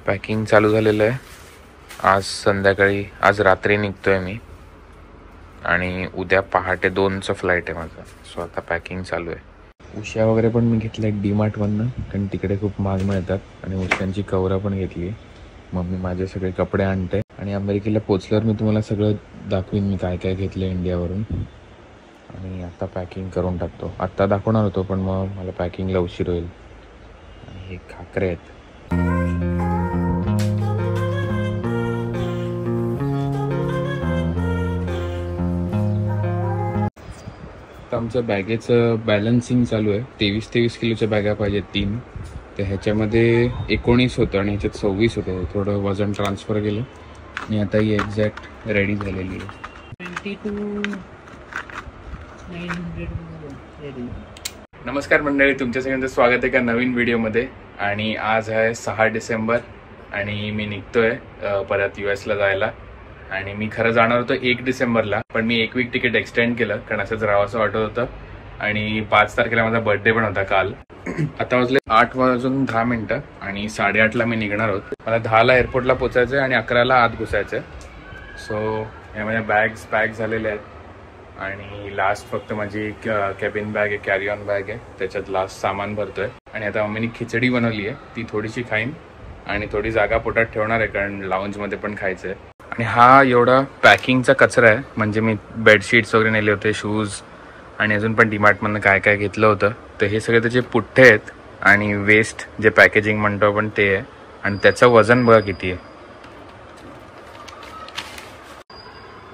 Packing चालू झालेलं आहे. आज रात्री निघतोय मी आणि उद्या पहाटे 2चं फ्लाईट आहे माझं. सो आता पॅकिंग चालू आहे. उश्या वगैरे पण मी घेतल्या डीमार्टमधनं, कारण तिकडे खूप महाग मिळतात. आणि उश्यांची कवरं पण घेतली. मम्मी माझे सगळे कपडे आणते आणि अमेरिकेला पोचल्यावर मी तुम्हाला सगळं दाखवीन मी काय काय घेतलं इंडियावरून. आणि आता पॅकिंग करून टाकतो. आत्ता दाखवणार होतो पण मग मला पॅकिंगला उशीर होईल. आणि हे खाकरे आहेत. तर आमचं बॅगेचं बॅलन्सिंग चालू आहे. 23 किलोच्या बॅगा पाहिजेत 3. तर ह्याच्यामध्ये 19 होतं आणि ह्याच्यात 26 होतं. थोडं वजन ट्रान्सफर केलं आणि आता ही एक्झॅक्ट रेडी झालेली आहे. 22,900 नमस्कार मंडळी, तुमच्या सगळ्यांचं स्वागत आहे का नवीन व्हिडिओमध्ये. आणि आज आहे 6 डिसेंबर आणि मी निघतोय परत US ला जायला. आणि मी खरं जाणार होतो 1 डिसेंबरला, पण मी 1 वीक तिकीट एक्सटेंड केलं कारण असंच राहावंसं वाटत होतं. आणि 5 तारखेला माझा बर्थडे पण होता काल. आता वाजले 8:10 आणि 8:30ला मी निघणार आहोत. मला 10ला एअरपोर्टला पोचायचं आहे आणि 11ला आत घुसायचं आहे. सो या माझ्या बॅग्स पॅक झालेल्या आहेत आणि लास्ट फक्त माझी कॅबिन बॅग आहे, कॅरी ऑन बॅग आहे, त्याच्यात लास्ट सामान भरतोय. आणि आता मम्मीने खिचडी बनवली आहे, ती थोडीशी खाईन आणि थोडी जागा पोटात ठेवणार आहे कारण लाऊंजमध्ये पण खायचं आहे. आणि हा एवढा पॅकिंगचा कचरा आहे. म्हणजे मी बेडशीट्स वगैरे नेले होते, शूज आणि अजून पण डीमार्टमधनं काय काय घेतलं होतं. तर हे सगळे त्याचे पुठ्ठे आहेत आणि वेस्ट जे पॅकेजिंग म्हणतो आपण ते आहे. आणि त्याचं वजन बघा किती आहे,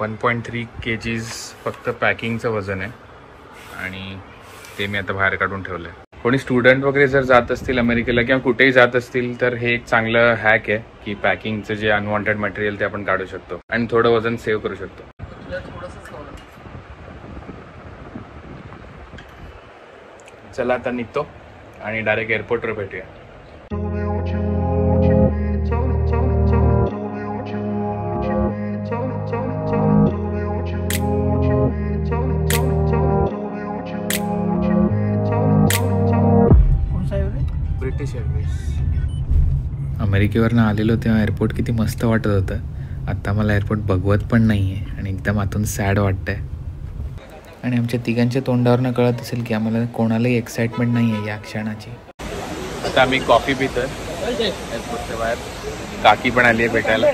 1.3 kgs फक्त पॅकिंगचं वजन आहे. आणि ते मी आता बाहेर काढून ठेवलं आहे. कोणी स्टुडंट वगैरे जर जात असतील अमेरिकेला किंवा कुठेही जात असतील तर हे एक चांगलं हॅक आहे की पॅकिंगचं जे अनवॉन्टेड मटेरियल ते आपण काढू शकतो आणि थोडं वजन सेव्ह करू शकतो. चला आता निघतो आणि डायरेक्ट एअरपोर्टवर भेटूया. British airways. अमेरिकेवरनं आलेलो तेव्हा एअरपोर्ट किती मस्त वाटत होतं. आत्ता मला एअरपोर्ट बघवत पण नाही आहे आणि एकदम आतून सॅड वाटतंय. आणि आमच्या तिघांच्या तोंडावरनं कळत असेल की आम्हाला कोणालाही एक्साइटमेंट नाही आहे या क्षणाची. आता आम्ही कॉफी पितोय एअरपोर्टच्या बाहेर. काकी पण आली आहे भेटायला.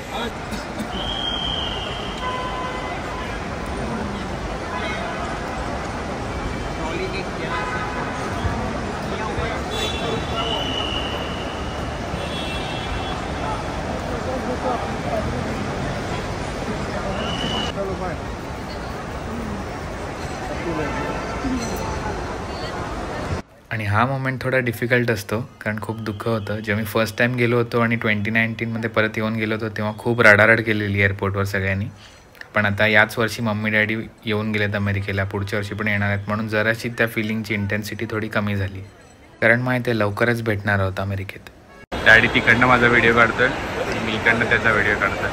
आणि हा मोमेंट थोडा डिफिकल्ट असतो कारण खूप दुःख होतं. जेव्हा मी फर्स्ट टाइम गेलो होतो आणि 2019 परत येऊन गेलो होतो तेव्हा खूप रडारड केलेली एअरपोर्टवर सगळ्यांनी. पण आता याच वर्षी मम्मी डॅडी येऊन गेलेत अमेरिकेला, पुढच्या वर्षी पण येणार आहेत, म्हणून जराशी त्या फिलिंगची इंटेन्सिटी थोडी कमी झाली. कारण माहिती आहे लवकरच भेटणार आहोत अमेरिकेत. डॅडी तिकडनं माझा व्हिडिओ काढतोय आणि मी इकडनं त्याचा व्हिडिओ काढतोय.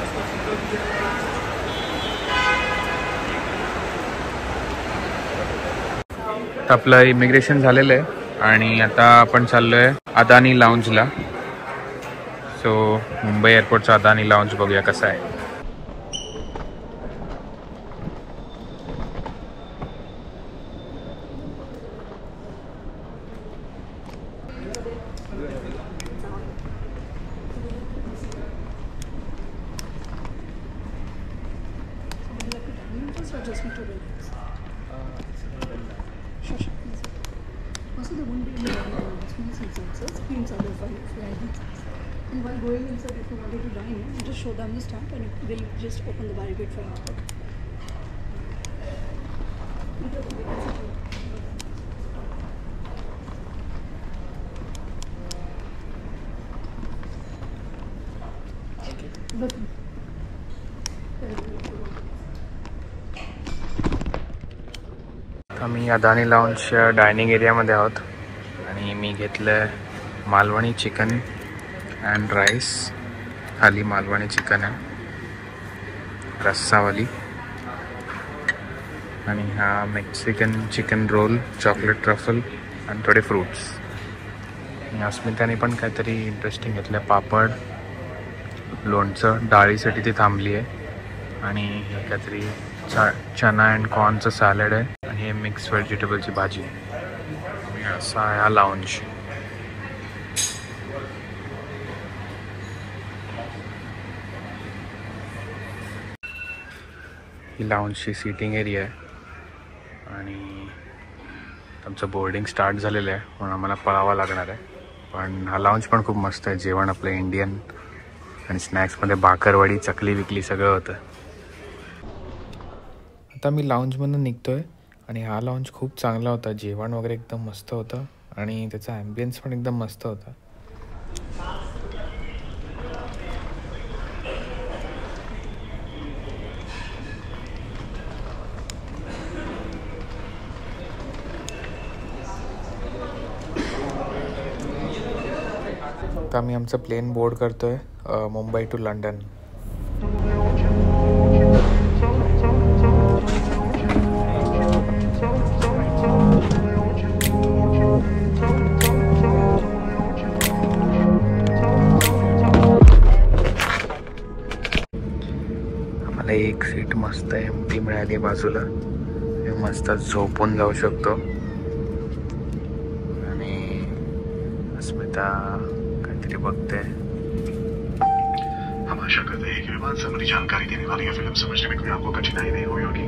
आपलं इमिग्रेशन झालेलं आहे आणि आता आपण चाललोय अदानी लाऊंजला. सो मुंबई एअरपोर्टचा अदानी लाऊंज बघूया कसा आहे. Also, there won't be any small seats also. Screens are there for ID. And while going inside, if you wanted to dine in, just show them the stamp and they'll just open the barricade for you. आम्ही Adani लाऊंजच्या dining एरियामध्ये आहोत आणि मी घेतलं Malvani chicken and rice. खाली Malvani chicken आहे रस्सावाली आणि हा Mexican chicken roll, chocolate truffle आणि थोडे फ्रूट्स. आणि अस्मिताने पण काहीतरी इंटरेस्टिंग घेतलं, पापड लोणचं डाळीसाठी ती थांबली आहे. आणि हे काहीतरी चना अँड कॉर्नचं सॅलड आहे आणि हे मिक्स व्हेजिटेबलची भाजी आहे. असा आहे हा लाऊंज. ही लाऊंजची सीटिंग एरिया आहे आणि आमचं बोर्डिंग स्टार्ट झालेलं आहे म्हणून आम्हाला पळावं लागणार आहे. पण हा लाऊंज पण खूप मस्त आहे. जेवण आपलं इंडियन आणि स्नॅक्समध्ये भाकरवडी चकली विकली सगळं होतं. आता मी लाऊंजमधून निघतो आहे आणि हा लाऊंज खूप चांगला होता. जेवण वगैरे एकदम मस्त होतं आणि त्याचा ॲम्बियन्स पण एकदम मस्त होता. आता आम्ही आमचं प्लेन बोर्ड करतो आहे मुंबई टू लंडन. आम्हाला एक सीट मस्त एम्प्टी मिळाली बाजूला. मस्त झोपून जाऊ शकतो. आणि अस्मिता काहीतरी बघते. हम आशा करते हैं कि विमान संबंधी जानकारी देने वाली यह फिल्म समझने में कोई आपको कठिनाई नहीं हुई होगी.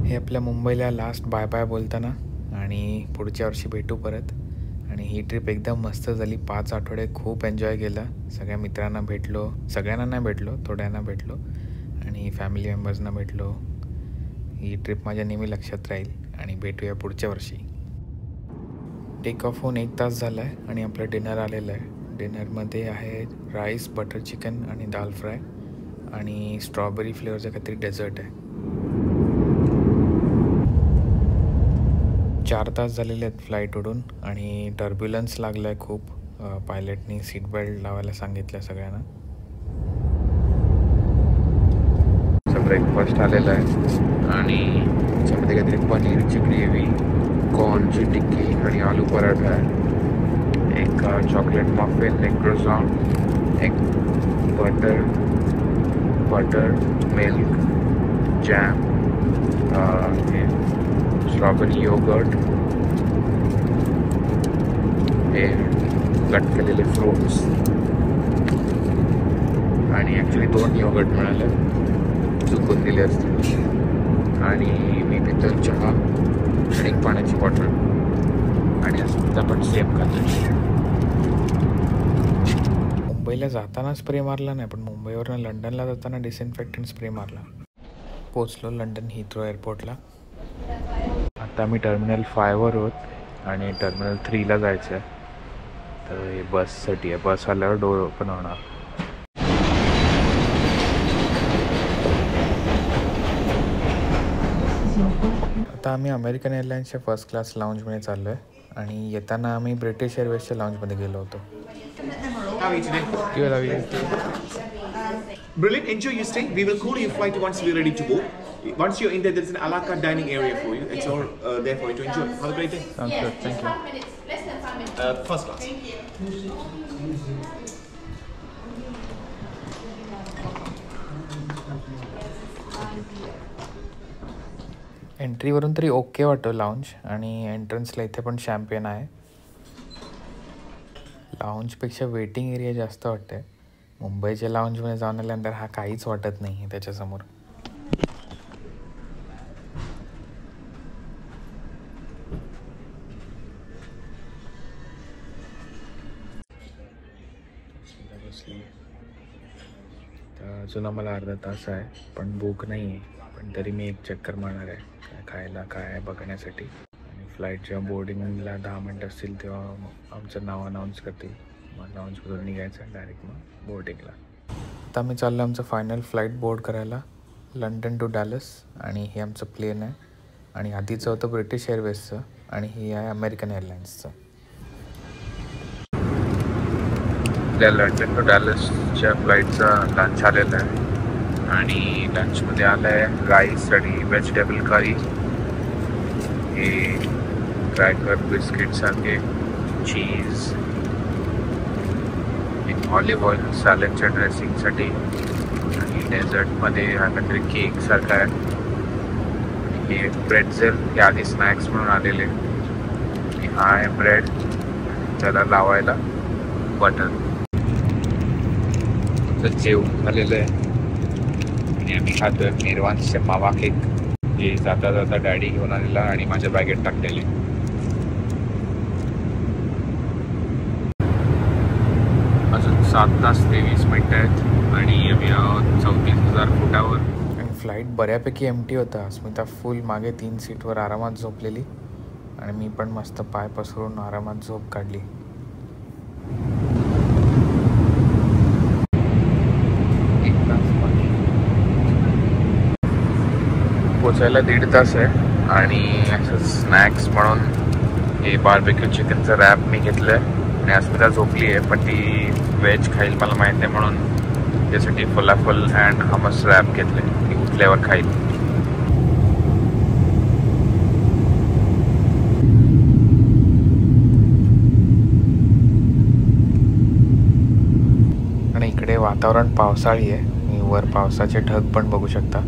हे आपल्या मुंबईला लास्ट बाय बाय बोलताना आणि पुढच्या वर्षी भेटू परत. आणि ही ट्रिप एकदम मस्त झाली. 5 आठवडे खूप एन्जॉय केला. सगळ्या मित्रांना भेटलो, सगळ्यांना नाही भेटलो, थोड्यांना भेटलो आणि फॅमिली मेंबर्सना भेटलो. ही ट्रिप माझ्या नेहमी लक्षात राहील आणि भेटूया पुढच्या वर्षी. टेक ऑफ होऊन 1 तास झाला आहे आणि आपलं डिनर आलेलं आहे. डिनरमध्ये आहे राईस, बटर चिकन आणि दाल फ्राय आणि स्ट्रॉबेरी फ्लेवरचं काहीतरी डेझर्ट आहे. 4 तास झालेले आहेत फ्लाईट उडून आणि टर्ब्युलन्स लागला आहे खूप. पायलटनी सीट बेल्ट लावायला सांगितलं सगळ्यांना. ब्रेकफास्ट आलेला आहे आणि त्याच्यामध्ये काहीतरी पनीरची ग्रेव्ही, कॉर्नची टिक्की आणि आलू पराठा आहे. एक चॉकलेट मफिन, एक क्रोसॉन, एक buttermilk, jam, strawberry yoghurt, हे कट केलेले फ्रूट्स आणि ॲक्च्युली 2 योगर्ट मिळाले, चुकून दिले असते. आणि मी पितो चहा आणि एक पाण्याची बॉटल आणि असं आपण सेम खातो. मुंबईला जाताना स्प्रे मारला नाही पण मुंबईवरून लंडनला जाताना डिसइन्फेक्टंट स्प्रे मारला. पोचलो लंडन हिथ्रो एअरपोर्टला. आता मी टर्मिनल 5वर आहोत आणि टर्मिनल 3ला जायचं आहे. तर हे बससाठी आहे. बस आल्यावर डोर ओपन होणार. आता आम्ही अमेरिकन एअरलाईन्सच्या फर्स्ट क्लास लाऊंजमध्ये चाललो आहे आणि येताना आम्ही ब्रिटिश एअरवेजच्या लाऊंजमध्ये गेलो होतो. Brilliant, enjoy your stay. We will call you flight once we're ready to board. Once you're in there, there's an a la carte dining area for you. It's all there for you to enjoy. Have a great day. Sounds good, thank you. First class. एंट्रीवरून तरी okay वाटतो lounge आणि एंट्रन्सला इथे पण champion आहे. लाऊंजपेक्षा waiting area जास्त वाटते. मुंबईच्या लाऊंजमध्ये जाऊन आल्यानंतर हा काहीच वाटत नाही त्याच्यासमोर. तर अजून आम्हाला अर्धा तास आहे पण बुक नाही आहे. पण तरी मी एक चक्कर मारणार आहे काय खायला काय आहे बघण्यासाठी. आणि फ्लाईट जेव्हा बोर्डिंगला 10 मिनटं असतील तेव्हा आमचं नाव अनाऊन्स करतील. मग लाऊंजमधून निघायचं डायरेक्ट मग बोर्डिंगला. आता आम्ही चाललो आमचं फायनल फ्लाईट बोर्ड करायला लंडन टू डॅलस. आणि हे आमचं प्लेन आहे आणि आधीचं होतं ब्रिटिश एअरवेजचं आणि हे आहे अमेरिकन एअरलाइन्सचं. त्या लंडन टू डॅलसच्या फ्लाईटचा लंच आलेला आहे आणि लंचमध्ये आलं आहे राईस आणि व्हेजिटेबल करी, हे क्रॅकर बिस्किटसारखे, चीज, एक ऑलिव्ह ऑइल सॅलडच्या ड्रेसिंगसाठी आणि डेझर्टमध्ये हा काहीतरी केक सारखा आहे. हे ब्रेडझेल हे आधी स्नॅक्स म्हणून आलेले आणि हा आहे ब्रेड, त्याला लावायला बटर. जेवण झालेलं आहे आणि आम्ही खातोय निर्वांशचे मावा केक. हे जाता जाता डॅडी घेऊन आलेला आणि माझ्या बॅगेत टाकलेले. अजून 7 तास 23 मिनिटं आहेत आणि आम्ही आहोत 34,000 फुटावर. आणि फ्लाईट बऱ्यापैकी एम्प्टी होता. स्मिता फुल मागे 3 सीटवर आरामात झोपलेली आणि मी पण मस्त पाय पसरून आरामात झोप काढली. पोचायला 1.5 तास आहे आणि असं स्नॅक्स म्हणून हे बार्बेक्यू चिकनचं रॅप मी घेतलं आहे आणि अस्मिता झोपली आहे, पण ती व्हेज खाईल मला माहीत आहे म्हणून त्यासाठी फुलाफुल अँड हमस रॅप घेतले, ती उठल्यावर खाईल. आणि इकडे वातावरण पावसाळी आहे. मी वर पावसाचे ढग पण बघू शकता.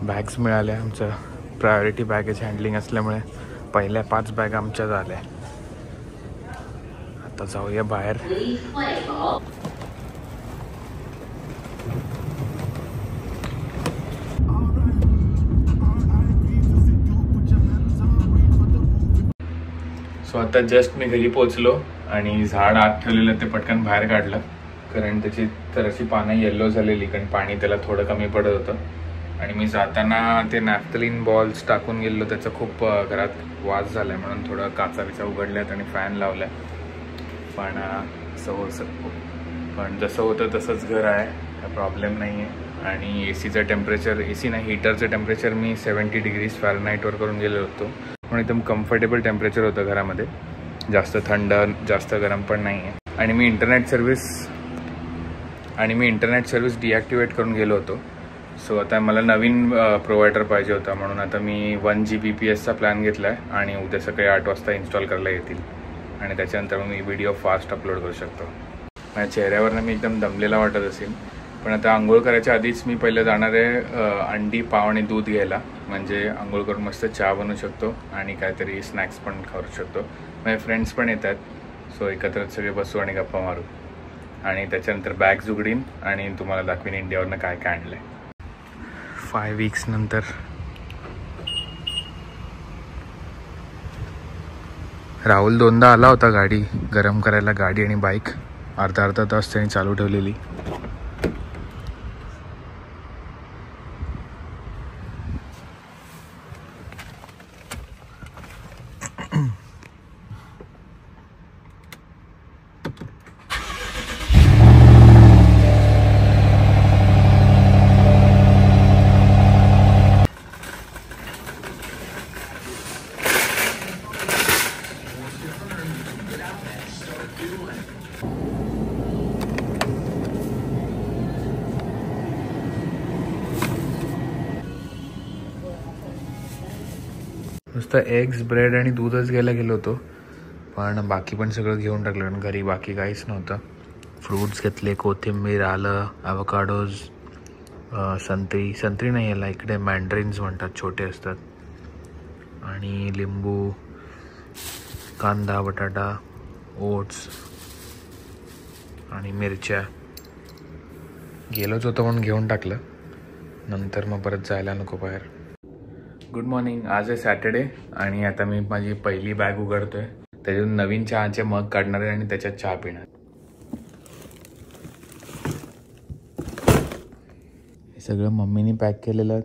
बॅग्स मिळाल्या. आमचं प्रायोरिटी बॅगेज हँडलिंग असल्यामुळे पहिल्या 5 बॅग आमच्या झाल्या. आता जाऊया बाहेर. सो आता जस्ट मी घरी पोचलो आणि झाड आत ठेवलेलं ते पटकन बाहेर काढलं, कारण त्याची जराशी पानं येल्लो झालेली, कारण पाणी त्याला थोडं कमी पडत होतं. आणि मी जाताना ते नॅफ्थलीन बॉल्स टाकून गेलो, त्याचा खूप घरात वास झाला आहे म्हणून थोडं काचा उघडल्यात आणि फॅन लावलाय. पण जसं होतं तसंच घर आहे, काय प्रॉब्लेम नाही आहे. आणि एसीचं टेम्परेचर, एसी नाही हीटरचं टेम्परेचर मी 70 डिग्रीज फॅरनहाईटवर करून गेलो होतो म्हणून एकदम कम्फर्टेबल टेम्परेचर होतं घरामध्ये. जास्त थंड जास्त गरम पण नाही आहे. आणि मी इंटरनेट सर्व्हिस डिॲक्टिवेट करून गेलो होतो. सो आता मला नवीन प्रोव्हायडर पाहिजे होता म्हणून आता मी 1 Gbps प्लॅन घेतला आहे आणि उद्या सकाळी 8 वाजता इन्स्टॉल करायला येतील आणि त्याच्यानंतर मी व्हिडिओ फास्ट अपलोड करू शकतो. माझ्या चेहऱ्यावरनं मी एकदम दमलेला वाटत असेल, पण आता आंघोळ करायच्या आधीच मी पहिलं जाणार आहे अंडी, पाव आणि दूध घ्यायला. म्हणजे आंघोळ करून मस्त चहा बनवू शकतो आणि काहीतरी स्नॅक्स पण खाऊ शकतो. माझे फ्रेंड्स पण येत आहेत, सो एकत्र सगळे बसू आणि गप्पा मारू आणि त्याच्यानंतर बॅग्स उघडीन आणि तुम्हाला दाखवीन इंडियावरनं काय काय आणलं आहे. 5 वीक्स नंतर राहुल 2दा आला होता गाडी गरम करायला, गाडी आणि बाईक. अर्धा तास त्याने चालू ठेवलेली. नुसतं एग्स, ब्रेड आणि दूधच घ्यायला गेलो होतो, पण बाकी पण सगळं घेऊन टाकलं कारण घरी बाकी काहीच नव्हतं. फ्रूट्स घेतले, कोथिंबीर, आलं, ॲव्होकाडोज, संत्री नाही, याला इकडे मँड्रिन्स म्हणतात, छोटे असतात, आणि लिंबू, कांदा, बटाटा, ओट्स आणि मिरच्या. गेलोच होतो म्हणून घेऊन टाकलं, नंतर मग परत जायला नको बाहेर. Good morning. आज आहे सॅटर्डे आणि आता मी माझी पहिली बॅग उघडतोय. त्याच्यातून नवीन चहाचे मग काढणार आहे आणि त्याच्यात चहा पिणार. हे सगळं मम्मीने पॅक केलेलं,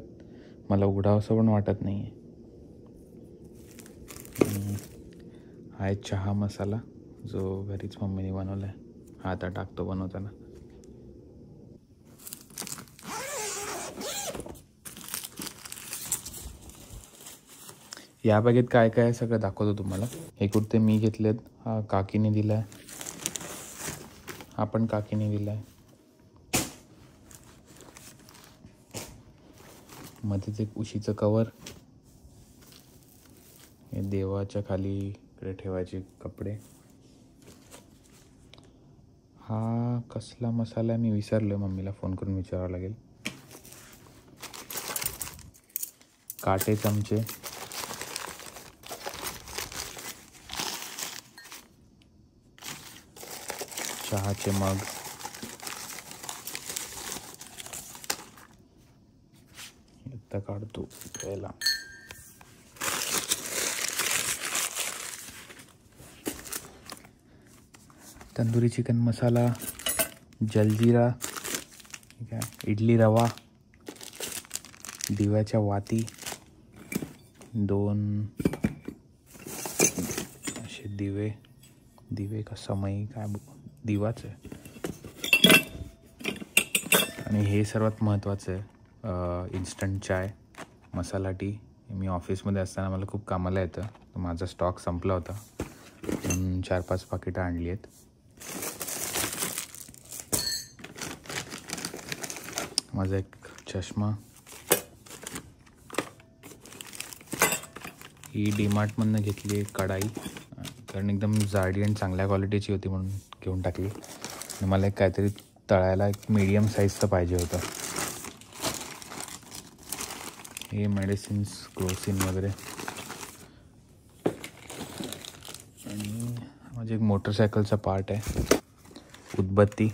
मला उघडावंसं पण वाटत नाही आहे. हा आहे चहा मसाला जो घरीच मम्मीने बनवला आहे. हा आता टाकतो बनवताना. या बॅगेत काय काय आहे सगळं दाखवतो तुम्हाला. हे कुर्ते मी घेतलेत, हा काकीने दिला आहे, हा पण काकीने दिला आहे. मध्येच एक उशीचं कवर, हे देवाच्या खाली इकडे ठेवायचे कपडे. हा कसला मसाला मी विसरलो, मम्मीला फोन करून विचारावं लागेल. काटे चमचे, चहाचे मग, आता काढतो प्यायला. तंदुरी चिकन मसाला, जलजीरा, ठीक आहे, इडली रवा, दिव्याच्या वाती, 2 असे दिवे का समई काय दिवाच आहे. आणि हे सर्वात महत्त्वाचं आहे, इन्स्टंट चाय मसाला टी. मी ऑफिसमध्ये असताना मला खूप कामाला येतं, तर माझा स्टॉक संपला होता म्हणून 4-5 पाकिटं आणली आहेत. माझा एक चष्मा, ही डीमार्टमधनं घेतली एक कढाई, कारण एकदम जाडी आणि चांगल्या क्वालिटीची होती म्हणून घेऊन टाकली. आणि मला एक काहीतरी तळायला एक मीडियम साईजचं पाहिजे होतं. हे मेडिसिन्स, क्लोसिन वगैरे. आणि माझी एक मोटरसायकलचा पार्ट आहे, उदबत्ती.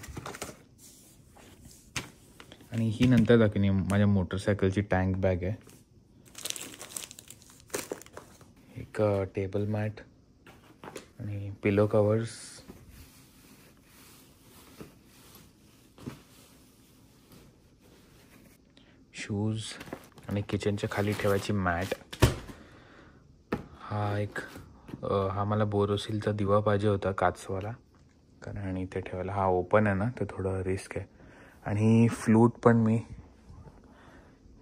आणि ही नंतर दाखवली माझ्या मोटरसायकलची टँक बॅग आहे. एक टेबल मॅट आणि पिलो कवर्स, शूज आणि किचनच्या खाली ठेवायची मॅट. हा मला बोरोसिलचा दिवा पाहिजे होता काचवाला, कारण इथे ठेवायला. हा ओपन आहे ना, तर थोडं रिस्क आहे. आणि फ्लूट पण मी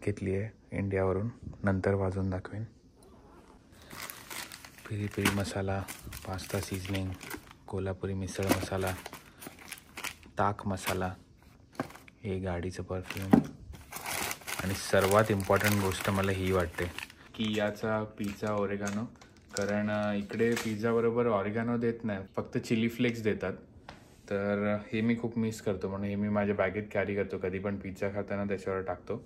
घेतली आहे इंडियावरून, नंतर वाजवून दाखवेन. पेरी पेरी मसाला, पास्ता सीझनिंग, कोल्हापुरी मिसळ मसाला, ताक मसाला, हे गाडीचं परफ्यूम. आणि सर्वात इम्पॉर्टंट गोष्ट मला ही वाटते की याचा पिझ्झा ऑरेगानो, कारण इकडे पिझ्झाबरोबर ऑरेगानो देत नाही, फक्त चिली फ्लेक्स देतात. तर हे मी खूप मिस करतो, म्हणून हे मी माझ्या बॅगेत कॅरी करतो. कधी पण पिझ्झा खाताना त्याच्यावर टाकतो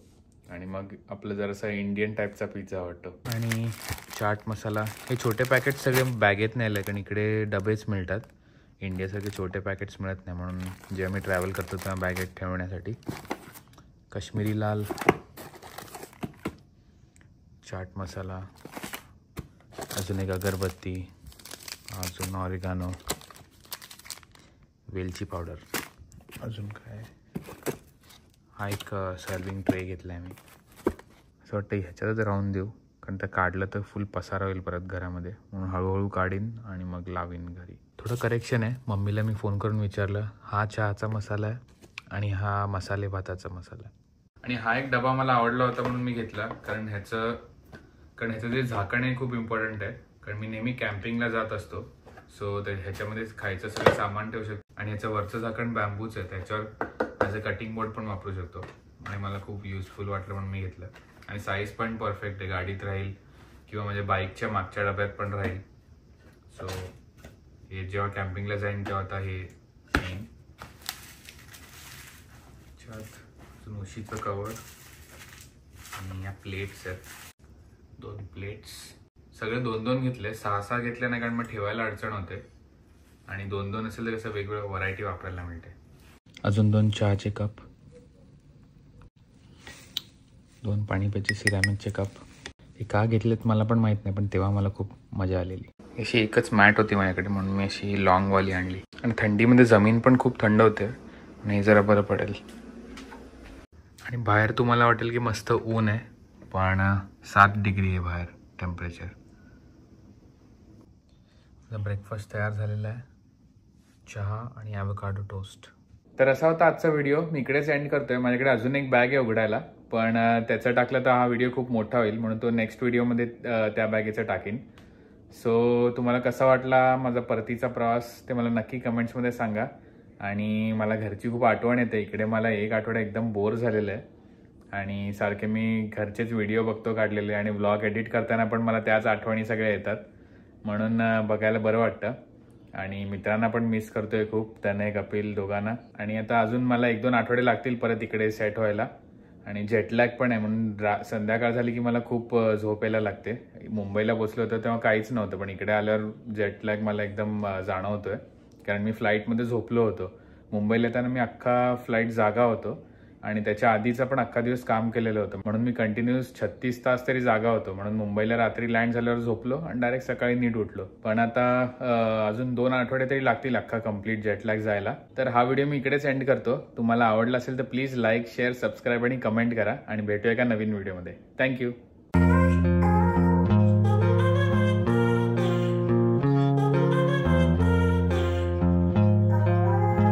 आणि मग आपलं जरासा इंडियन टाईपचा पिझ्झा वाटतो. आणि चाट मसाला, हे छोटे पॅकेट सगळे बॅगेत नेले, कारण इकडे डबेच मिळतात. इंडियासारखे छोटे पॅकेट्स मिळत नाही, म्हणून जेव्हा मी ट्रॅव्हल करतो तेव्हा बॅगेत ठेवण्यासाठी. काश्मीरी लाल, चाट मसाला, अजून एक अगरबत्ती, अजून ऑरिगानो, वेलची पावडर, अजून काय. हा एक सर्विंग ट्रे घेतला आहे मी. असं वाटतं ह्याच्यातच राहून देऊ, कारण ते काढलं तर फुल पसारा होईल परत घरामध्ये, म्हणून हळूहळू काढीन आणि मग लावीन घरी. थोडं करेक्शन आहे, मम्मीला मी फोन करून विचारलं, हा चहाचा मसाला आहे आणि हा मसाले भाताचा मसाला आहे. आणि हा एक डबा मला आवडला होता म्हणून मी घेतला, कारण ह्याचं जे झाकण आहे खूप इम्पॉर्टंट आहे, कारण मी नेहमी कॅम्पिंगला जात असतो. सो ते ह्याच्यामध्येच खायचं सगळं सामान ठेवू शकतो. आणि ह्याचं वरचं झाकण बॅम्बूच आहे, त्याच्यावर ॲज अ कटिंग बोर्ड पण वापरू शकतो. आणि मला खूप युजफुल वाटलं म्हणून मी घेतलं. आणि साईज पण परफेक्ट आहे, गाडीत राहील किंवा माझ्या बाईकच्या मागच्या डब्यात पण राहील. सो हे जेव्हा कॅम्पिंगला जाईन तेव्हा आता हे नेईन. अजून उशीचं कवर आणि या प्लेट्स आहेत, 2 प्लेट्स. सगळे 2-2 घेतले, 6-6 घेतले नाही, कारण मग ठेवायला अडचण होते. आणि 2-2 असेल तर कसं वेगवेगळं व्हरायटी वापरायला मिळते. अजून 2 चहाचे कप, 2 पाणी प्यायचे सिरॅमिकचे कप. हे का घेतलेत मला पण माहीत नाही, पण तेव्हा मला खूप मजा आलेली. अशी एकच मॅट होती माझ्याकडे म्हणून मी अशी लॉंगवाली आणली. आणि थंडीमध्ये जमीन पण खूप थंड होते आणि जरा बरं पडेल. आणि बाहेर तुम्हाला वाटेल की मस्त ऊन आहे, पण 7 डिग्री आहे बाहेर टेम्परेचर. ब्रेकफास्ट तयार झालेला आहे, चहा आणि ॲव्होकाडो टोस्ट. तर असा होता आजचा व्हिडिओ, मी इकडेच एंड करतोय. माझ्याकडे अजून एक बॅग आहे उघडायला, पण त्याचं टाकलं तर हा व्हिडिओ खूप मोठा होईल, म्हणून तो नेक्स्ट व्हिडिओमध्ये त्या बॅगेचं टाकीन. सो तुम्हाला कसा वाटला माझा परतीचा प्रवास ते मला नक्की कमेंट्समध्ये सांगा. आणि मला घरची खूप आठवण येते. इकडे मला 1 आठवडा एकदम बोर झालेलं आहे, आणि सारखे मी घरचेच व्हिडिओ बघतो काढलेले आणि व्लॉग एडिट करताना पण मला त्याच आठवणी सगळ्या येतात, म्हणून बघायला बरं वाटतं. आणि मित्रांना पण मिस करतोय खूप, त्याने कपिल दोघांना. आणि आता अजून मला 1-2 आठवडे लागतील परत इकडे सेट व्हायला. आणि जेटलॅग पण आहे, म्हणून संध्याकाळ झाली की मला खूप झोप यायला लागते. मुंबईला पोचलो होतो तेव्हा काहीच नव्हतं, पण इकडे आल्यावर जेटलॅग मला एकदम जाणवतोय, कारण मी फ्लाईटमध्ये झोपलो होतो. मुंबईला येताना मी अख्खा फ्लाईट जागा होतो आणि त्याच्या आधीचा पण अख्खा दिवस काम केलेलं होतं, म्हणून मी कंटिन्यूस 36 तास तरी जागा होतो. म्हणून मुंबईला रात्री लँड झाल्यावर झोपलो आणि डायरेक्ट सकाळी नीट उठलो. पण आता अजून 2 आठवडे तरी लागतील अख्खा कम्प्लीट जेटलॅग जायला. तर हा व्हिडिओ मी इकडेच एंड करतो. तुम्हाला आवडला असेल तर प्लीज लाईक, शेअर, सबस्क्राईब आणि कमेंट करा आणि भेटूया एका नवीन व्हिडिओमध्ये. थँक्यू.